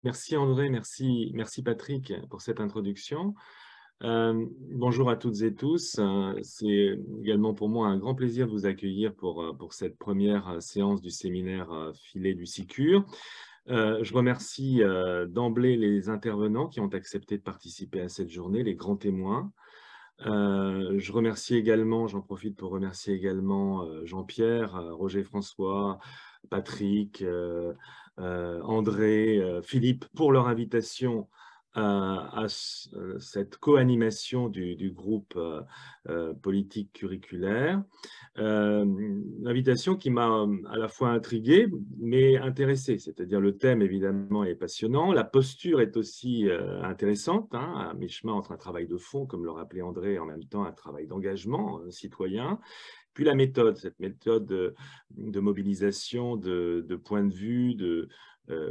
Merci André, merci Patrick pour cette introduction. Bonjour à toutes et tous. C'est également pour moi un grand plaisir de vous accueillir pour cette première séance du séminaire Filet du SICUR. Je remercie d'emblée les intervenants qui ont accepté de participer à cette journée, les grands témoins. Je remercie également, j'en profite pour remercier également Jean-Pierre, Roger François, Patrick, André, Philippe pour leur invitation à cette co-animation du groupe politique curriculaire. Une invitation qui m'a à la fois intrigué mais intéressé, c'est-à-dire le thème évidemment est passionnant, la posture est aussi intéressante, hein, à mi-chemin entre un travail de fond, comme le rappelait André, et en même temps un travail d'engagement citoyen. Puis la méthode, cette méthode de mobilisation de points de vue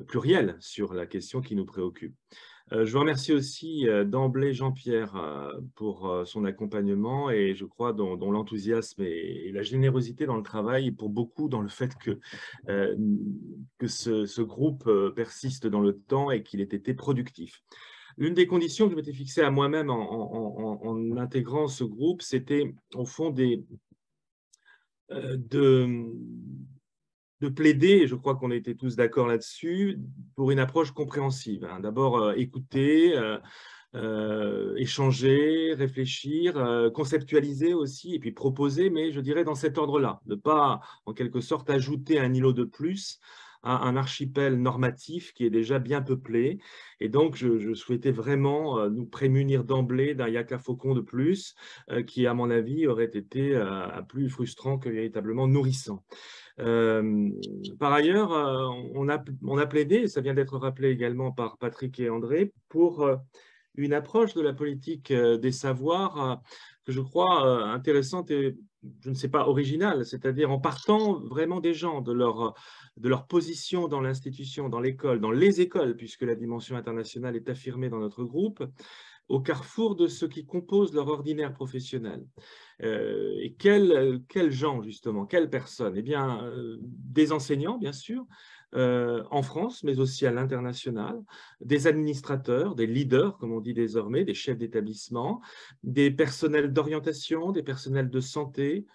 pluriels sur la question qui nous préoccupe. Je vous remercie aussi d'emblée Jean-Pierre pour son accompagnement et je crois dont l'enthousiasme et la générosité dans le travail et pour beaucoup dans le fait que ce groupe persiste dans le temps et qu'il ait été productif. L'une des conditions que je m'étais fixée à moi-même en intégrant ce groupe, c'était au fond de plaider, et je crois qu'on était tous d'accord là-dessus, pour une approche compréhensive, hein. D'abord, écouter, échanger, réfléchir, conceptualiser aussi, et puis proposer, mais je dirais dans cet ordre-là, ne pas en quelque sorte ajouter un îlot de plus à un archipel normatif qui est déjà bien peuplé. Et donc, je souhaitais vraiment nous prémunir d'emblée d'un yaka faucon de plus, qui, à mon avis, aurait été plus frustrant que véritablement nourrissant. Par ailleurs, on a plaidé, ça vient d'être rappelé également par Patrick et André, pour une approche de la politique des savoirs que je crois intéressante et, je ne sais pas, originale, c'est-à-dire en partant vraiment des gens, de leur position dans l'institution, dans l'école, dans les écoles, puisque la dimension internationale est affirmée dans notre groupe, au carrefour de ce qui compose leur ordinaire professionnel. Et quels gens, justement, quelles personnes? Eh bien, des enseignants, bien sûr, en France, mais aussi à l'international, des administrateurs, des leaders, comme on dit désormais, des chefs d'établissement, des personnels d'orientation, des personnels de santé.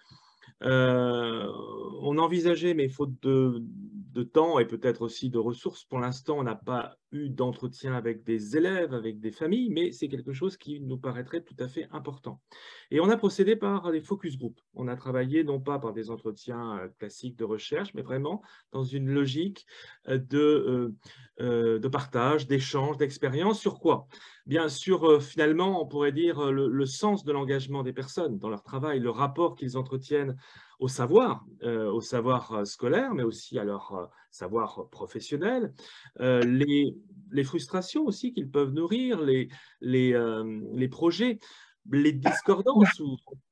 On envisageait, mais faute de temps et peut-être aussi de ressources, pour l'instant, on n'a pas eu d'entretien avec des élèves, avec des familles, mais c'est quelque chose qui nous paraîtrait tout à fait important. Et on a procédé par des focus group. On a travaillé non pas par des entretiens classiques de recherche, mais vraiment dans une logique de partage, d'échange, d'expérience. Sur quoi? Bien sûr, finalement, on pourrait dire le sens de l'engagement des personnes dans leur travail, le rapport qu'ils entretiennent au savoir scolaire, mais aussi à leur savoir professionnel, les frustrations aussi qu'ils peuvent nourrir, les projets, les discordances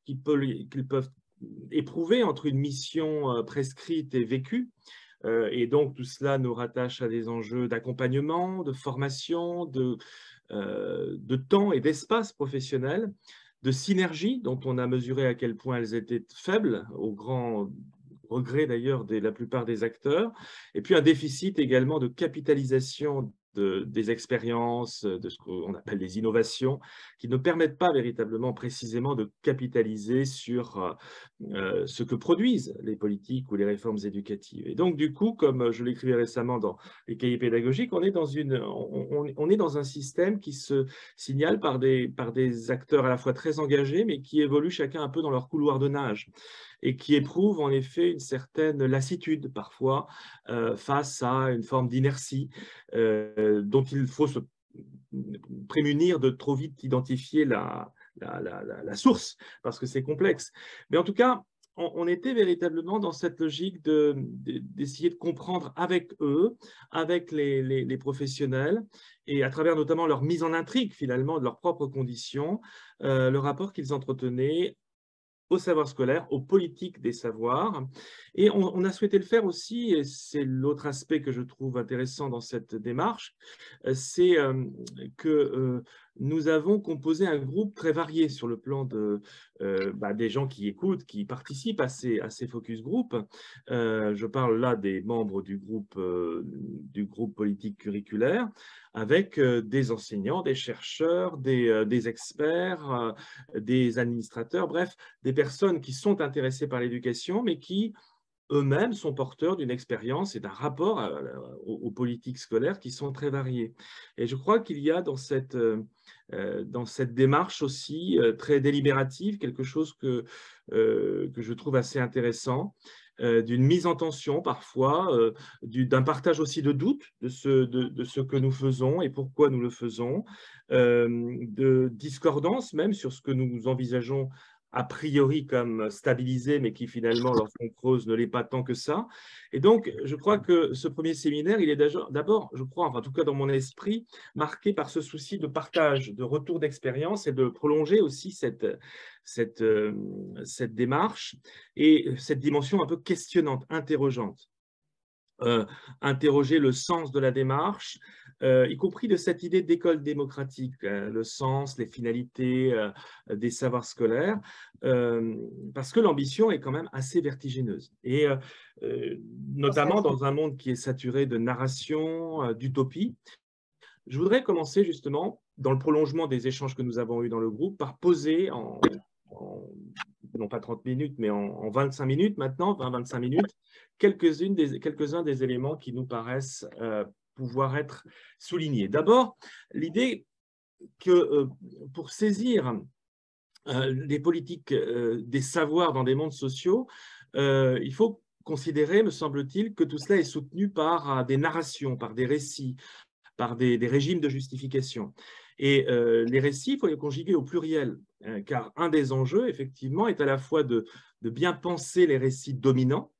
qu'ils peuvent éprouver entre une mission prescrite et vécue. Et donc, tout cela nous rattache à des enjeux d'accompagnement, de formation, de temps et d'espace professionnel, de synergie dont on a mesuré à quel point elles étaient faibles, au grand regret d'ailleurs de la plupart des acteurs, et puis un déficit également de capitalisation des expériences, de ce qu'on appelle des innovations, qui ne permettent pas véritablement précisément de capitaliser sur ce que produisent les politiques ou les réformes éducatives. Et donc, du coup, comme je l'écrivais récemment dans les cahiers pédagogiques, on est dans un système qui se signale par des acteurs à la fois très engagés, mais qui évoluent chacun un peu dans leur couloir de nage et qui éprouvent en effet une certaine lassitude parfois face à une forme d'inertie dont il faut se prémunir de trop vite identifier la source, parce que c'est complexe. Mais en tout cas, on était véritablement dans cette logique d'essayer de comprendre avec eux, avec les professionnels, et à travers notamment leur mise en intrigue finalement de leurs propres conditions, le rapport qu'ils entretenaient au savoir scolaire, aux politiques des savoirs, Et on a souhaité le faire aussi, et c'est l'autre aspect que je trouve intéressant dans cette démarche, c'est que nous avons composé un groupe très varié sur le plan des gens qui écoutent, qui participent à ces focus group. Je parle là des membres du groupe politique curriculaire, avec des enseignants, des chercheurs, des experts, des administrateurs, bref, des personnes qui sont intéressées par l'éducation, mais qui eux-mêmes sont porteurs d'une expérience et d'un rapport aux politiques scolaires qui sont très variés. Et je crois qu'il y a dans cette démarche aussi très délibérative quelque chose que je trouve assez intéressant, d'une mise en tension parfois, d'un partage aussi de doutes de ce que nous faisons et pourquoi nous le faisons, de discordance même sur ce que nous envisageons a priori comme stabilisé, mais qui finalement, lorsqu'on creuse, ne l'est pas tant que ça. Et donc, je crois que ce premier séminaire, il est d'abord, je crois, enfin, en tout cas dans mon esprit, marqué par ce souci de partage, de retour d'expérience et de prolonger aussi cette démarche et cette dimension un peu questionnante, interrogeante. Interroger le sens de la démarche, y compris de cette idée d'école démocratique, le sens, les finalités des savoirs scolaires, parce que l'ambition est quand même assez vertigineuse. Et notamment dans un monde qui est saturé de narration, d'utopie. Je voudrais commencer justement, dans le prolongement des échanges que nous avons eus dans le groupe, par poser non pas 30 minutes, mais en 25 minutes maintenant, 20-25 minutes, quelques-uns des éléments qui nous paraissent pouvoir être soulignés. D'abord, l'idée que pour saisir les politiques des savoirs dans des mondes sociaux, il faut considérer, me semble-t-il, que tout cela est soutenu par des narrations, par des récits, par des régimes de justification. Et les récits, il faut les conjuguer au pluriel, car un des enjeux, effectivement, est à la fois de bien penser les récits dominants,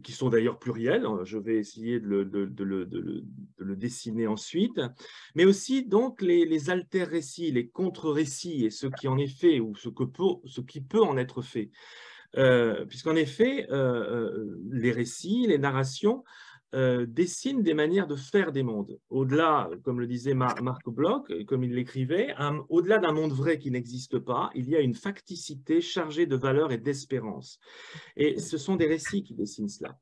qui sont d'ailleurs pluriels, je vais essayer de le dessiner ensuite, mais aussi donc les alter-récits, les contre-récits, et ce qui en est fait, ou ce qui peut en être fait. Puisqu'en effet, les récits, les narrations, dessine des manières de faire des mondes. Au-delà, comme le disait Marc Bloch, comme il l'écrivait, au-delà d'un monde vrai qui n'existe pas, il y a une facticité chargée de valeurs et d'espérance. Et ce sont des récits qui dessinent cela.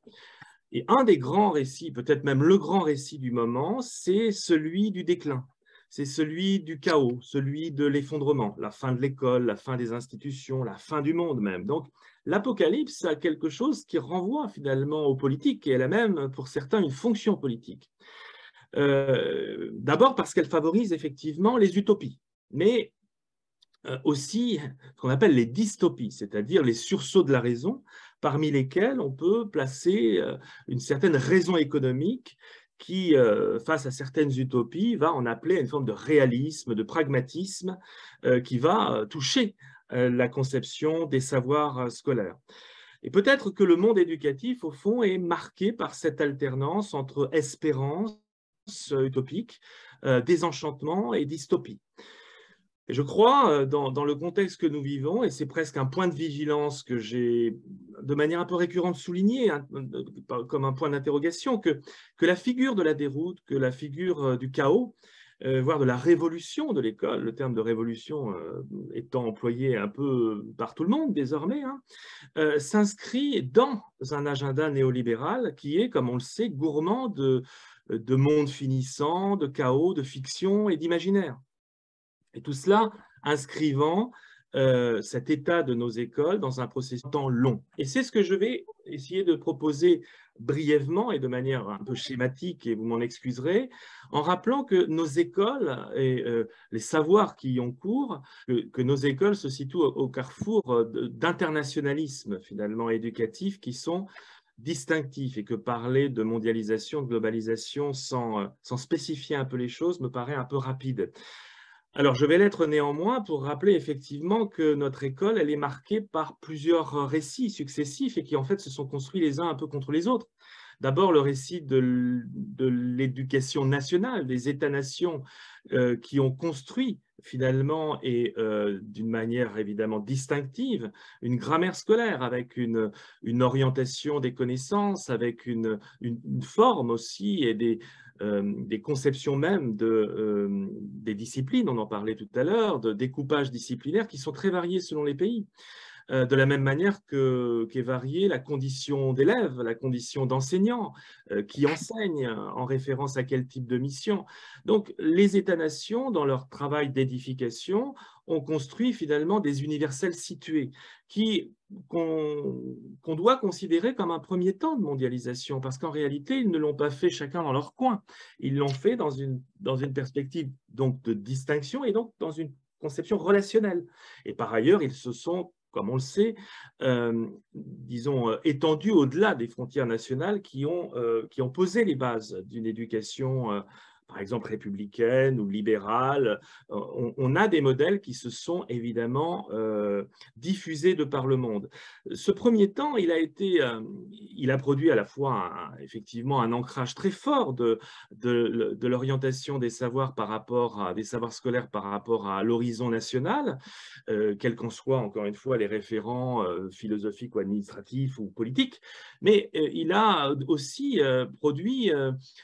Et un des grands récits, peut-être même le grand récit du moment, c'est celui du déclin. C'est celui du chaos, celui de l'effondrement, la fin de l'école, la fin des institutions, la fin du monde même. Donc, l'Apocalypse a quelque chose qui renvoie finalement aux politiques, et elle a même, pour certains, une fonction politique. D'abord parce qu'elle favorise effectivement les utopies, mais aussi ce qu'on appelle les dystopies, c'est-à-dire les sursauts de la raison, parmi lesquels on peut placer une certaine raison économique qui, face à certaines utopies, va en appeler à une forme de réalisme, de pragmatisme, qui va toucher la conception des savoirs scolaires. Et peut-être que le monde éducatif, au fond, est marqué par cette alternance entre espérance utopique, désenchantement et dystopie. Et je crois, dans le contexte que nous vivons, et c'est presque un point de vigilance que j'ai de manière un peu récurrente souligné, comme un point d'interrogation, que la figure de la déroute, que la figure du chaos, voire de la révolution de l'école, le terme de révolution étant employé un peu par tout le monde désormais, s'inscrit dans un agenda néolibéral qui est, comme on le sait, gourmand de mondes finissants, de chaos, de fiction et d'imaginaire. Et tout cela inscrivant cet état de nos écoles dans un processus temps long. Et c'est ce que je vais essayer de proposer brièvement et de manière un peu schématique, et vous m'en excuserez, en rappelant que nos écoles et les savoirs qui y ont cours, que nos écoles se situent au carrefour d'internationalisme finalement éducatif qui sont distinctifs, et que parler de mondialisation, de globalisation sans spécifier un peu les choses me paraît un peu rapide. Alors, je vais l'être néanmoins pour rappeler effectivement que notre école, elle est marquée par plusieurs récits successifs et qui en fait se sont construits les uns un peu contre les autres. D'abord, le récit de l'éducation nationale, des États-nations qui ont construit finalement et d'une manière évidemment distinctive, une grammaire scolaire avec une orientation des connaissances, avec une forme aussi et des conceptions même des disciplines, on en parlait tout à l'heure, de découpage disciplinaire qui sont très variés selon les pays. De la même manière qu'est variée la condition d'élève, la condition d'enseignant, qui enseigne en référence à quel type de mission. Donc, les États-nations, dans leur travail d'édification, ont construit finalement des universels situés qu'on doit considérer comme un premier temps de mondialisation, parce qu'en réalité, ils ne l'ont pas fait chacun dans leur coin. Ils l'ont fait dans une perspective donc de distinction et donc dans une conception relationnelle. Et par ailleurs, ils se sont, comme on le sait, disons, étendus au-delà des frontières nationales qui ont posé les bases d'une éducation, par exemple républicaine ou libérale. On a des modèles qui se sont évidemment diffusés de par le monde. Ce premier temps, il a produit à la fois effectivement un ancrage très fort de l'orientation des savoirs des savoirs scolaires par rapport à l'horizon national, quels qu'en soient, encore une fois, les référents philosophiques ou administratifs ou politiques, mais il a aussi produit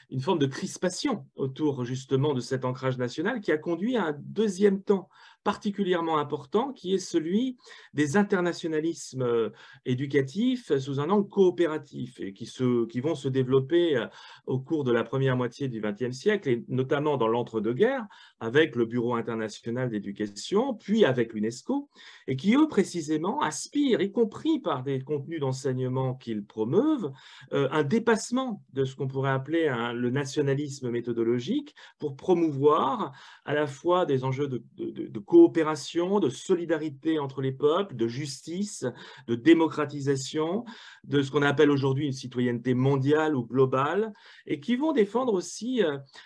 une forme de crispation autour justement de cet ancrage national qui a conduit à un deuxième temps particulièrement important qui est celui des internationalismes éducatifs sous un angle coopératif et qui vont se développer au cours de la première moitié du XXe siècle et notamment dans l'entre-deux-guerres avec le Bureau international d'éducation, puis avec l'UNESCO, et qui, eux, précisément, aspirent, y compris par des contenus d'enseignement qu'ils promeuvent, un dépassement de ce qu'on pourrait appeler le nationalisme méthodologique pour promouvoir à la fois des enjeux de coopération, de solidarité entre les peuples, de justice, de démocratisation, de ce qu'on appelle aujourd'hui une citoyenneté mondiale ou globale, et qui vont défendre aussi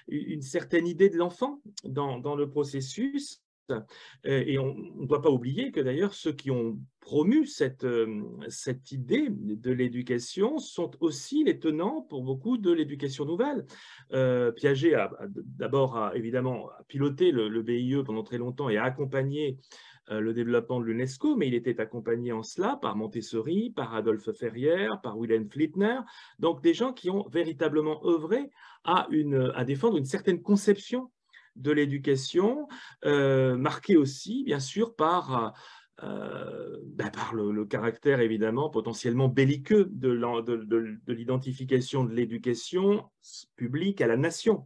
une certaine idée de l'enfant dans le processus. Et on ne doit pas oublier que d'ailleurs ceux qui ont promu cette idée de l'éducation sont aussi les tenants pour beaucoup de l'éducation nouvelle. Piaget a d'abord évidemment piloté le BIE pendant très longtemps et a accompagné le développement de l'UNESCO, mais il était accompagné en cela par Montessori, par Adolphe Ferrière, par Wilhelm Flittner, donc des gens qui ont véritablement œuvré à défendre une certaine conception de l'éducation, marquée aussi, bien sûr, par le caractère évidemment potentiellement belliqueux de l'identification de l'éducation publique à la nation,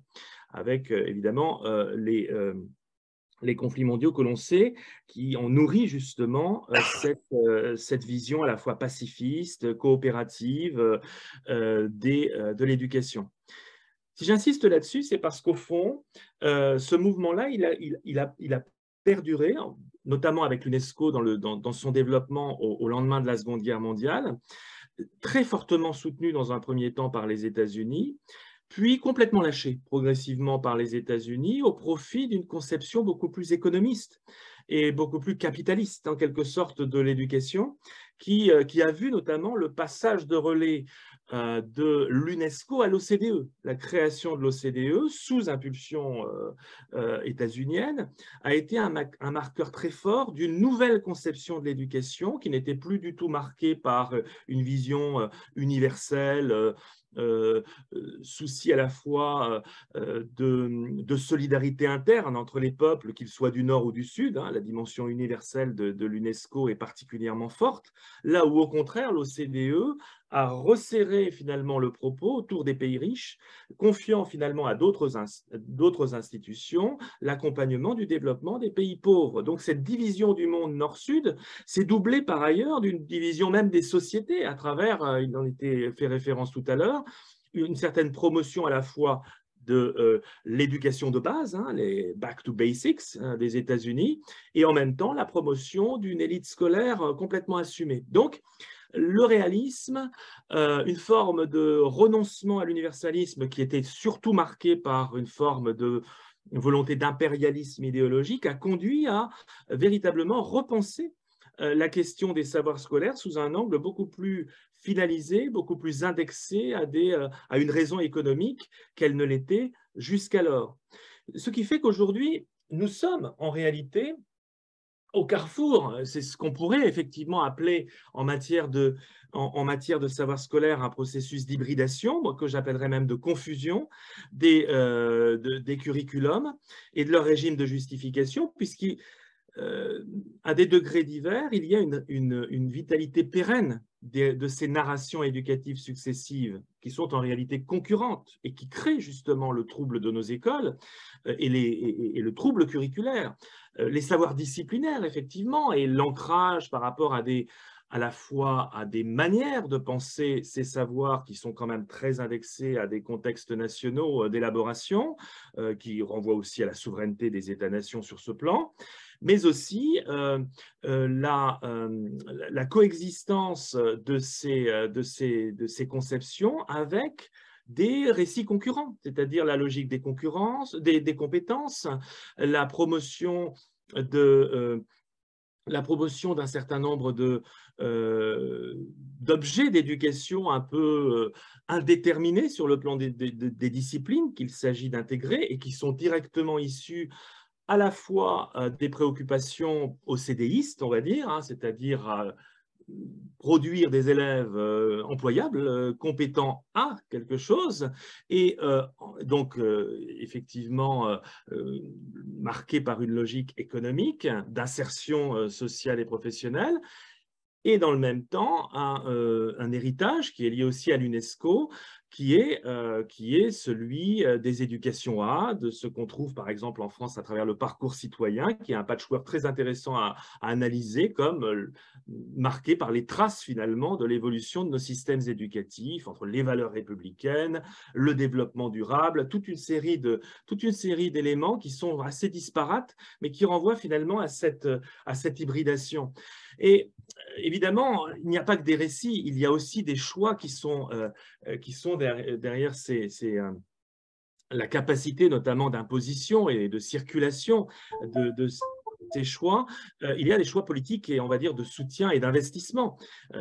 avec évidemment les conflits mondiaux que l'on sait, qui ont nourri justement cette vision à la fois pacifiste, coopérative de l'éducation. Si j'insiste là-dessus, c'est parce qu'au fond, ce mouvement-là, il a perduré, notamment avec l'UNESCO dans son développement au lendemain de la Seconde Guerre mondiale, très fortement soutenu dans un premier temps par les États-Unis, puis complètement lâché progressivement par les États-Unis au profit d'une conception beaucoup plus économiste et beaucoup plus capitaliste, en quelque sorte, de l'éducation, qui a vu notamment le passage de relais de l'UNESCO à l'OCDE. La création de l'OCDE, sous impulsion états-unienne, a été un marqueur très fort d'une nouvelle conception de l'éducation qui n'était plus du tout marquée par une vision universelle, souci à la fois de solidarité interne entre les peuples, qu'ils soient du Nord ou du Sud. La dimension universelle de l'UNESCO est particulièrement forte, là où au contraire l'OCDE a resserré finalement le propos autour des pays riches, confiant finalement à d'autres institutions l'accompagnement du développement des pays pauvres. Donc cette division du monde Nord-Sud s'est doublée par ailleurs d'une division même des sociétés à travers, il en était fait référence tout à l'heure, une certaine promotion à la fois de l'éducation de base, les Back to Basics des États-Unis, et en même temps la promotion d'une élite scolaire complètement assumée. Donc, le réalisme, une forme de renoncement à l'universalisme qui était surtout marqué par une forme de volonté d'impérialisme idéologique, a conduit à véritablement repenser la question des savoirs scolaires sous un angle beaucoup plus finalisé, beaucoup plus indexé à une raison économique qu'elle ne l'était jusqu'alors. Ce qui fait qu'aujourd'hui, nous sommes en réalité au carrefour. C'est ce qu'on pourrait effectivement appeler en matière de savoir scolaire un processus d'hybridation, moi, que j'appellerais même de confusion des curriculums et de leur régime de justification, à des degrés divers, il y a une vitalité pérenne de ces narrations éducatives successives qui sont en réalité concurrentes et qui créent justement le trouble de nos écoles et le trouble curriculaire. Les savoirs disciplinaires, effectivement, et l'ancrage par rapport à la fois à des manières de penser ces savoirs qui sont quand même très indexés à des contextes nationaux d'élaboration, qui renvoient aussi à la souveraineté des États-nations sur ce plan, mais aussi la coexistence de ces conceptions avec des récits concurrents, c'est-à-dire la logique des concurrences, des compétences, la promotion d'un certain nombre d'objets d'éducation un peu indéterminés sur le plan des disciplines qu'il s'agit d'intégrer et qui sont directement issus à la fois des préoccupations océdéistes, on va dire, hein, c'est-à-dire produire des élèves employables, compétents à quelque chose, et donc effectivement marqués par une logique économique d'insertion sociale et professionnelle, et dans le même temps un héritage qui est lié aussi à l'UNESCO, qui est celui des éducations A, de ce qu'on trouve par exemple en France à travers le parcours citoyen, qui est un patchwork très intéressant à analyser, comme marqué par les traces finalement de l'évolution de nos systèmes éducatifs, entre les valeurs républicaines, le développement durable, toute une série d'éléments qui sont assez disparates, mais qui renvoient finalement à cette hybridation. Et évidemment, il n'y a pas que des récits, il y a aussi des choix qui sont derrière la capacité notamment d'imposition et de circulation de ces choix. Il y a des choix politiques et on va dire de soutien et d'investissement.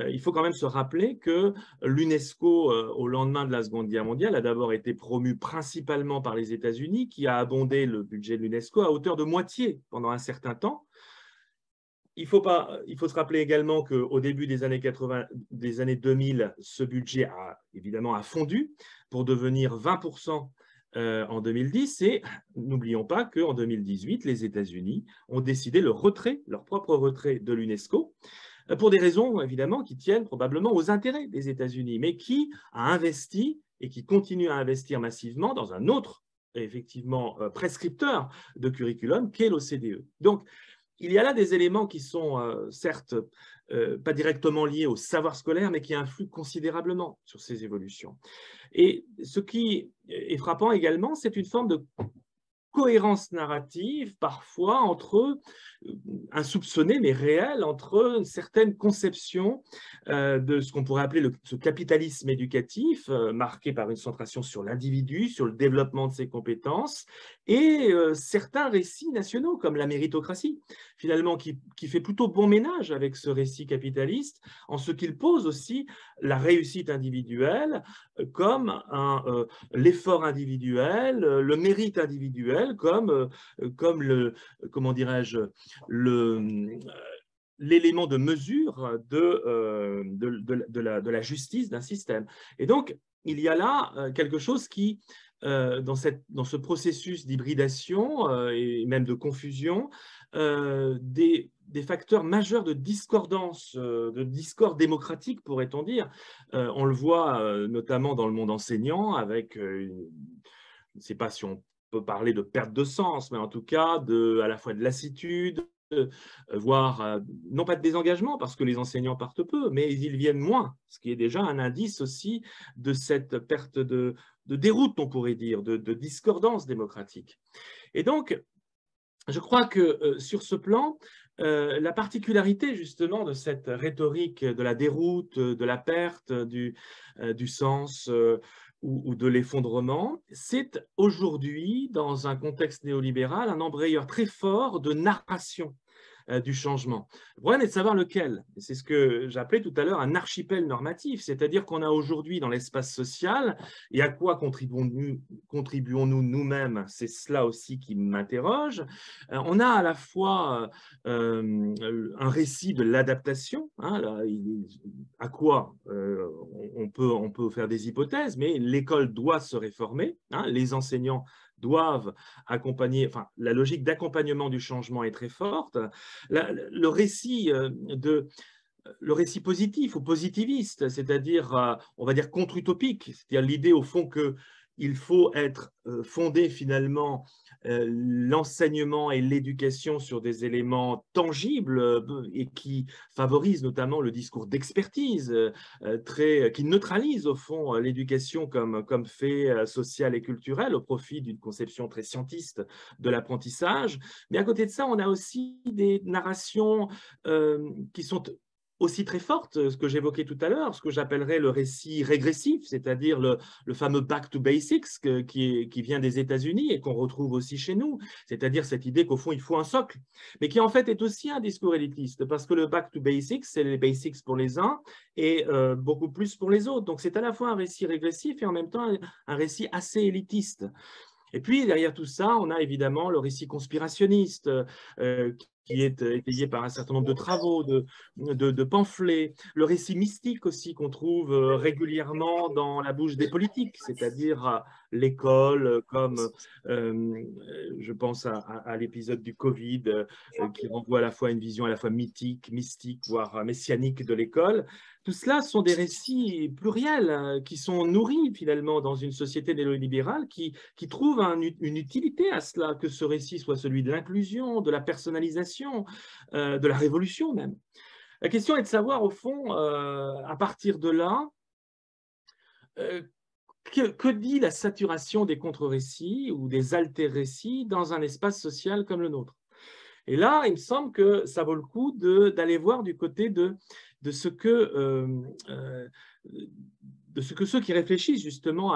Il faut quand même se rappeler que l'UNESCO, au lendemain de la Seconde Guerre mondiale, a d'abord été promue principalement par les États-Unis, qui a abondé le budget de l'UNESCO à hauteur de moitié pendant un certain temps. Il faut se rappeler également qu'au début des années 2000, ce budget a évidemment fondu pour devenir 20% en 2010. Et n'oublions pas qu'en 2018, les États-Unis ont décidé leur propre retrait de l'UNESCO, pour des raisons évidemment qui tiennent probablement aux intérêts des États-Unis, mais qui a investi et qui continue à investir massivement dans un autre, effectivement, prescripteur de curriculum qu'est l'OCDE. Donc, il y a là des éléments qui sont certes pas directement liés au savoir scolaire, mais qui influent considérablement sur ces évolutions. Et ce qui est frappant également, c'est une forme de cohérence narrative parfois insoupçonnée mais réelle, entre certaines conceptions de ce qu'on pourrait appeler ce capitalisme éducatif, marqué par une centration sur l'individu, sur le développement de ses compétences, et certains récits nationaux comme la méritocratie, finalement, qui fait plutôt bon ménage avec ce récit capitaliste, en ce qu'il pose aussi la réussite individuelle comme l'effort individuel, le mérite individuel, comme comment dirais-je, l'élément de mesure de la justice d'un système. Et donc, il y a là quelque chose qui, dans ce processus d'hybridation et même de confusion, des facteurs majeurs de discordance, de discorde démocratique, pourrait-on dire. On le voit notamment dans le monde enseignant, avec, je ne sais pas si on peut parler de perte de sens, mais en tout cas à la fois de lassitude, voire non pas de désengagement, parce que les enseignants partent peu, mais ils viennent moins, ce qui est déjà un indice aussi de cette perte de déroute, on pourrait dire, de discordance démocratique. Et donc, je crois que sur ce plan, la particularité justement de cette rhétorique de la déroute, de la perte du sens ou de l'effondrement, c'est aujourd'hui, dans un contexte néolibéral, un embrayeur très fort de narration. du changement. Le problème est de savoir lequel. C'est ce que j'appelais tout à l'heure un archipel normatif, c'est-à-dire qu'on a aujourd'hui dans l'espace social, et à quoi contribuons-nous nous-mêmes? C'est cela aussi qui m'interroge. On a à la fois un récit de l'adaptation, hein, à quoi on peut faire des hypothèses, mais l'école doit se réformer, hein, les enseignants doivent accompagner, enfin, la logique d'accompagnement du changement est très forte. Le récit le récit positif ou positiviste, c'est-à-dire, on va dire, contre-utopique, c'est-à-dire l'idée au fond qu'il faut être fondé finalement l'enseignement et l'éducation sur des éléments tangibles et qui favorisent notamment le discours d'expertise, qui neutralise au fond l'éducation comme fait social et culturel au profit d'une conception très scientiste de l'apprentissage. Mais à côté de ça, on a aussi des narrations qui sont aussi très forte, ce que j'évoquais tout à l'heure, ce que j'appellerais le récit régressif, c'est-à-dire le fameux back to basics qui vient des États-Unis et qu'on retrouve aussi chez nous, c'est-à-dire cette idée qu'au fond, il faut un socle, mais qui en fait est aussi un discours élitiste, parce que le back to basics, c'est les basics pour les uns et beaucoup plus pour les autres. Donc c'est à la fois un récit régressif et en même temps un récit assez élitiste. Et puis, derrière tout ça, on a évidemment le récit conspirationniste qui est étayé par un certain nombre de travaux, de pamphlets. Le récit mystique aussi qu'on trouve régulièrement dans la bouche des politiques, c'est-à-dire l'école comme, je pense à l'épisode du Covid, qui renvoie à la fois à une vision à la fois mythique, mystique, voire messianique de l'école. Tout cela sont des récits pluriels qui sont nourris finalement dans une société néolibérale qui trouve une utilité à cela, que ce récit soit celui de l'inclusion, de la personnalisation, de la révolution même. La question est de savoir au fond, à partir de là, que dit la saturation des contre-récits ou des alter-récits dans un espace social comme le nôtre? Et là, il me semble que ça vaut le coup d'aller voir du côté de ce que ceux qui réfléchissent justement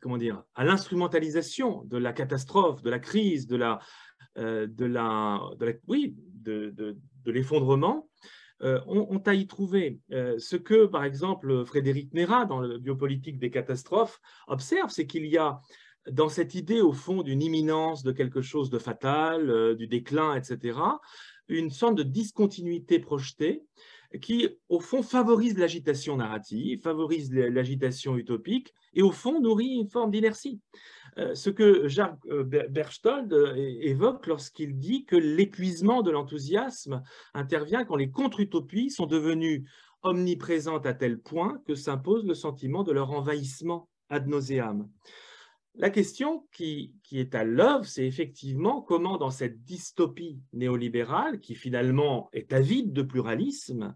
comment dire, à l'instrumentalisation de la catastrophe, de la crise, oui, de l'effondrement, ont à y trouver. Ce que, par exemple, Frédéric Nérat, dans le Biopolitique des catastrophes, observe, c'est qu'il y a dans cette idée, au fond, d'une imminence de quelque chose de fatal, du déclin, etc., une sorte de discontinuité projetée qui, au fond, favorise l'agitation narrative, favorise l'agitation utopique et, au fond, nourrit une forme d'inertie. Ce que Jacques Berchtold évoque lorsqu'il dit que l'épuisement de l'enthousiasme intervient quand les contre-utopies sont devenues omniprésentes à tel point que s'impose le sentiment de leur envahissement ad nauseam. La question qui est à l'œuvre, c'est effectivement comment dans cette dystopie néolibérale, qui finalement est avide de pluralisme,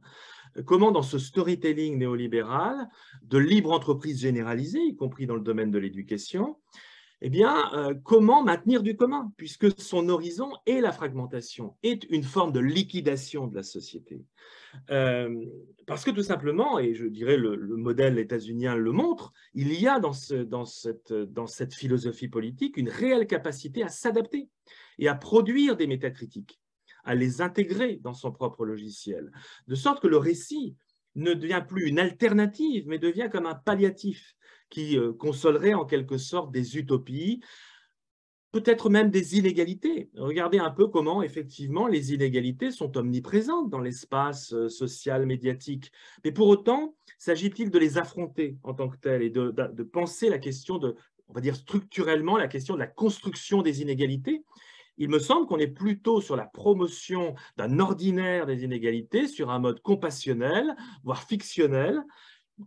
comment dans ce storytelling néolibéral, de libre entreprise généralisée, y compris dans le domaine de l'éducation, eh bien, comment maintenir du commun, puisque son horizon est la fragmentation, est une forme de liquidation de la société. Parce que tout simplement, et je dirais le modèle états-unien le montre, il y a dans cette philosophie politique une réelle capacité à s'adapter et à produire des métacritiques, à les intégrer dans son propre logiciel, de sorte que le récit ne devient plus une alternative, mais devient comme un palliatif qui consolerait en quelque sorte des utopies, peut-être même des inégalités. Regardez un peu comment, effectivement, les inégalités sont omniprésentes dans l'espace social, médiatique. Mais pour autant, s'agit-il de les affronter en tant que telles et de penser la question on va dire structurellement, la question de la construction des inégalités? Il me semble qu'on est plutôt sur la promotion d'un ordinaire des inégalités, sur un mode compassionnel, voire fictionnel,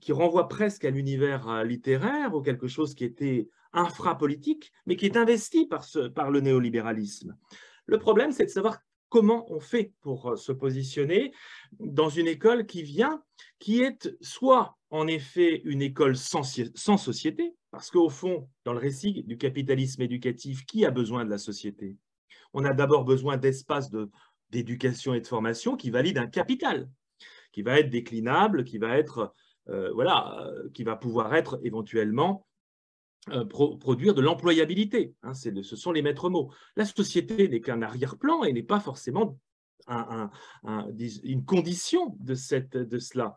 qui renvoie presque à l'univers littéraire ou quelque chose qui était infrapolitique, mais qui est investi par le néolibéralisme. Le problème, c'est de savoir comment on fait pour se positionner dans une école qui est soit en effet une école sans société, parce qu'au fond, dans le récit du capitalisme éducatif, qui a besoin de la société? On a d'abord besoin d'espaces d'éducation et de formation qui valident un capital, qui va être déclinable, qui va pouvoir être éventuellement produire de l'employabilité, hein, ce sont les maîtres mots. La société n'est qu'un arrière-plan et n'est pas forcément une condition de cela.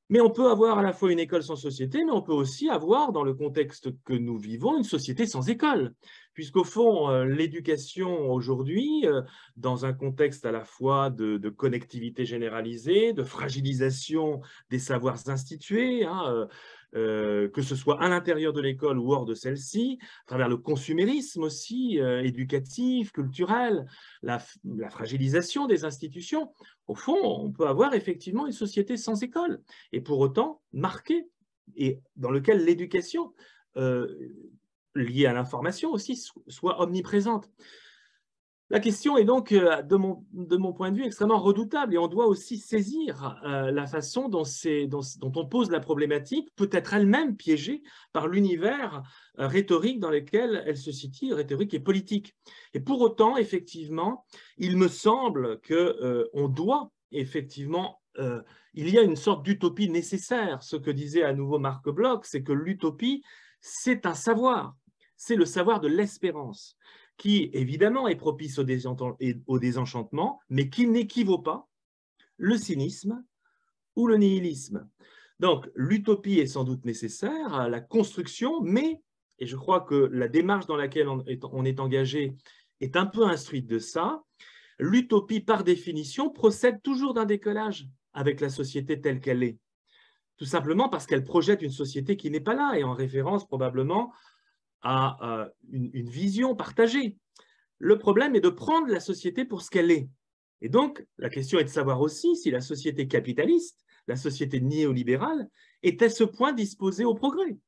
Mais on peut avoir à la fois une école sans société, mais on peut aussi avoir, dans le contexte que nous vivons, une société sans école. Puisqu'au fond, l'éducation aujourd'hui, dans un contexte à la fois de connectivité généralisée, de fragilisation des savoirs institués, hein, que ce soit à l'intérieur de l'école ou hors de celle-ci, à travers le consumérisme aussi, éducatif, culturel, la fragilisation des institutions, au fond, on peut avoir effectivement une société sans école, et pour autant marquée, et dans lequel l'éducation liée à l'information aussi soit omniprésente. La question est donc, de mon point de vue, extrêmement redoutable, et on doit aussi saisir la façon dont on pose la problématique, peut-être elle-même piégée par l'univers rhétorique dans lequel elle se situe, rhétorique et politique. Et pour autant, effectivement, il me semble qu'on doit effectivement, il y a une sorte d'utopie nécessaire. Ce que disait à nouveau Marc Bloch, c'est que l'utopie, c'est un savoir, c'est le savoir de l'espérance, qui évidemment est propice au désenchantement, mais qui n'équivaut pas le cynisme ou le nihilisme. Donc l'utopie est sans doute nécessaire à la construction, mais, et je crois que la démarche dans laquelle on est engagé est un peu instruite de ça, l'utopie par définition procède toujours d'un décollage avec la société telle qu'elle est. Tout simplement parce qu'elle projette une société qui n'est pas là, et en référence probablement à une vision partagée. Le problème est de prendre la société pour ce qu'elle est. Et donc, la question est de savoir aussi si la société capitaliste, la société néolibérale, est à ce point disposée au progrès.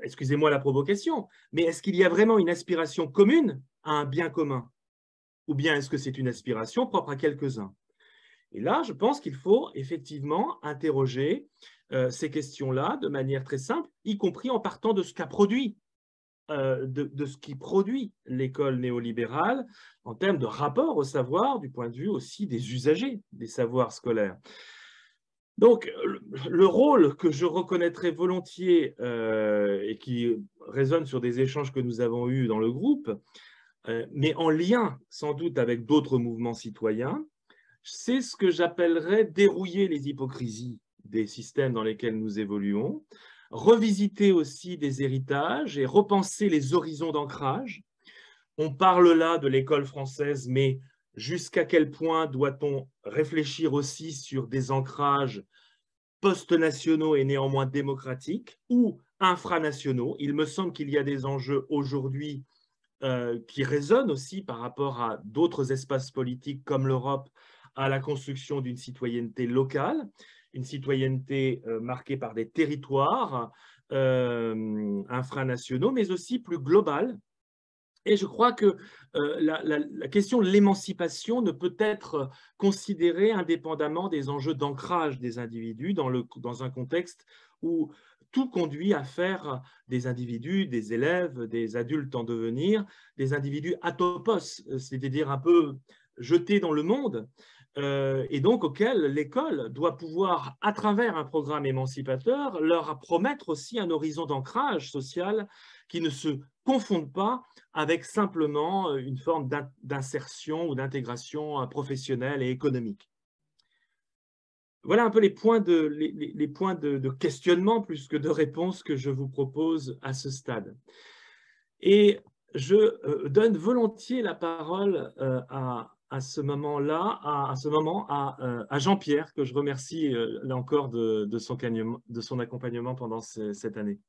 Excusez-moi la provocation, mais est-ce qu'il y a vraiment une aspiration commune à un bien commun? Ou bien est-ce que c'est une aspiration propre à quelques-uns? Et là, je pense qu'il faut effectivement interroger ces questions-là de manière très simple, y compris en partant de ce qu'a produit de ce qui produit l'école néolibérale en termes de rapport au savoir, du point de vue aussi des usagers des savoirs scolaires. Donc, le rôle que je reconnaîtrais volontiers et qui résonne sur des échanges que nous avons eus dans le groupe, mais en lien sans doute avec d'autres mouvements citoyens, c'est ce que j'appellerais dérouiller les hypocrisies des systèmes dans lesquels nous évoluons, revisiter aussi des héritages et repenser les horizons d'ancrage. On parle là de l'école française, mais jusqu'à quel point doit-on réfléchir aussi sur des ancrages post-nationaux et néanmoins démocratiques ou infranationaux? Il me semble qu'il y a des enjeux aujourd'hui qui résonnent aussi par rapport à d'autres espaces politiques comme l'Europe, à la construction d'une citoyenneté locale, une citoyenneté marquée par des territoires infranationaux, mais aussi plus globale. Et je crois que la question de l'émancipation ne peut être considérée indépendamment des enjeux d'ancrage des individus dans un contexte où tout conduit à faire des individus, des élèves, des adultes en devenir, des individus atopos, c'est-à-dire un peu jetés dans le monde, et donc auquel l'école doit pouvoir, à travers un programme émancipateur, leur promettre aussi un horizon d'ancrage social qui ne se confonde pas avec simplement une forme d'insertion ou d'intégration professionnelle et économique. Voilà un peu les points de questionnement plus que de réponse que je vous propose à ce stade. Et je donne volontiers la parole à ce moment-là, à Jean-Pierre, que je remercie là encore de son accompagnement pendant cette année.